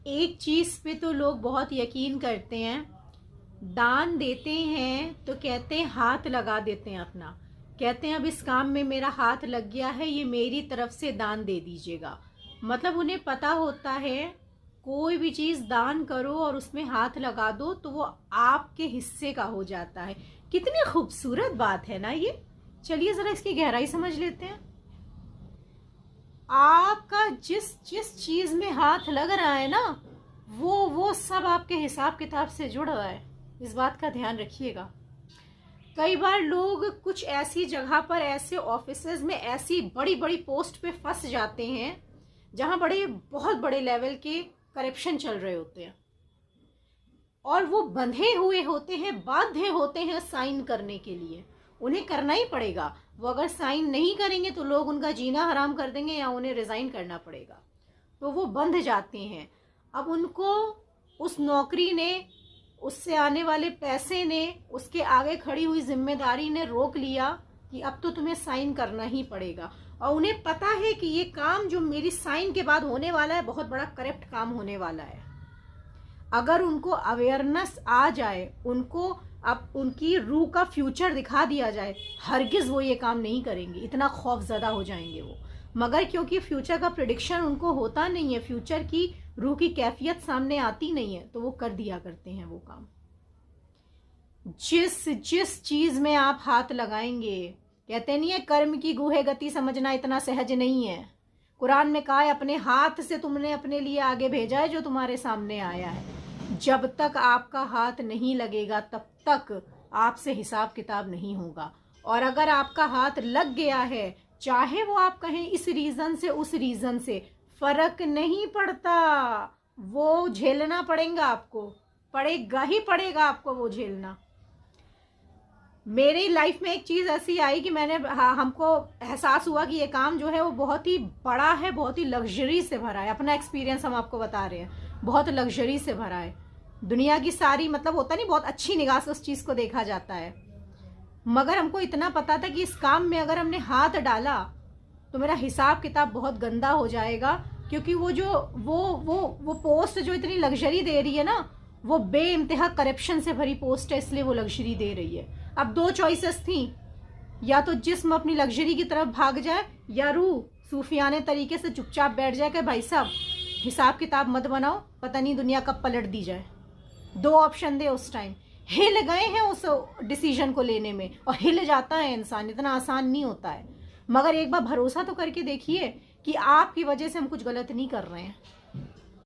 एक चीज़ पे तो लोग बहुत यकीन करते हैं, दान देते हैं तो कहते हैं हाथ लगा देते हैं अपना, कहते हैं अब इस काम में मेरा हाथ लग गया है, ये मेरी तरफ से दान दे दीजिएगा। मतलब उन्हें पता होता है कोई भी चीज़ दान करो और उसमें हाथ लगा दो तो वो आपके हिस्से का हो जाता है। कितनी खूबसूरत बात है ना ये। चलिए ज़रा इसकी गहराई समझ लेते हैं। आपका जिस जिस चीज में हाथ लग रहा है ना, वो सब आपके हिसाब किताब से जुड़ रहा है। इस बात का ध्यान रखिएगा। कई बार लोग कुछ ऐसी जगह पर, ऐसे ऑफिसेज में, ऐसी बड़ी बड़ी पोस्ट पे फंस जाते हैं जहां बहुत बड़े लेवल के करप्शन चल रहे होते हैं और वो बंधे हुए होते हैं, बाध्य होते हैं साइन करने के लिए। उन्हें करना ही पड़ेगा। वो अगर साइन नहीं करेंगे तो लोग उनका जीना हराम कर देंगे या उन्हें रिजाइन करना पड़ेगा। तो वो बंध जाते हैं। अब उनको उस नौकरी ने, उससे आने वाले पैसे ने, उसके आगे खड़ी हुई जिम्मेदारी ने रोक लिया कि अब तो तुम्हें साइन करना ही पड़ेगा। और उन्हें पता है कि ये काम जो मेरी साइन के बाद होने वाला है बहुत बड़ा करप्ट काम होने वाला है। अगर उनको अवेयरनेस आ जाए, उनको अब उनकी रूह का फ्यूचर दिखा दिया जाए, हरगिज वो ये काम नहीं करेंगे। इतना खौफजदा हो जाएंगे वो। मगर क्योंकि फ्यूचर का प्रिडिक्शन उनको होता नहीं है, फ्यूचर की रूह की कैफियत सामने आती नहीं है, तो वो कर दिया करते हैं वो काम। जिस जिस चीज में आप हाथ लगाएंगे, कहते नहीं है कर्म की गुहे गति समझना इतना सहज नहीं है। कुरान में कहा है अपने हाथ से तुमने अपने लिए आगे भेजा है जो तुम्हारे सामने आया है। जब तक आपका हाथ नहीं लगेगा तब तक आपसे हिसाब किताब नहीं होगा। और अगर आपका हाथ लग गया है, चाहे वो आप कहें इस रीजन से उस रीजन से, फर्क नहीं पड़ता, वो झेलना पड़ेगा आपको, पड़ेगा ही पड़ेगा आपको वो झेलना। मेरी लाइफ में एक चीज़ ऐसी आई कि हमको एहसास हुआ कि ये काम जो है वो बहुत ही बड़ा है, बहुत ही लग्जरी से भरा है। अपना एक्सपीरियंस हम आपको बता रहे हैं, बहुत लग्जरी से भरा है। दुनिया की सारी, मतलब होता नहीं, बहुत अच्छी निगाह से उस चीज़ को देखा जाता है। मगर हमको इतना पता था कि इस काम में अगर हमने हाथ डाला तो मेरा हिसाब किताब बहुत गंदा हो जाएगा। क्योंकि वो पोस्ट जो इतनी लग्जरी दे रही है ना, वो बेइंतहा करप्शन से भरी पोस्ट है, इसलिए वो लग्जरी दे रही है। अब दो चॉइसेस थी, या तो जिस्म अपनी लग्जरी की तरफ भाग जाए या रूह सूफियाने तरीके से चुपचाप बैठ जाए कि भाई साहब हिसाब किताब मत बनाओ, पता नहीं दुनिया कब पलट दी जाए। दो ऑप्शन दे उस टाइम। हिल गए हैं उस डिसीजन को लेने में, और हिल जाता है इंसान, इतना आसान नहीं होता है। मगर एक बार भरोसा तो करके देखिए कि आपकी वजह से हम कुछ गलत नहीं कर रहे हैं।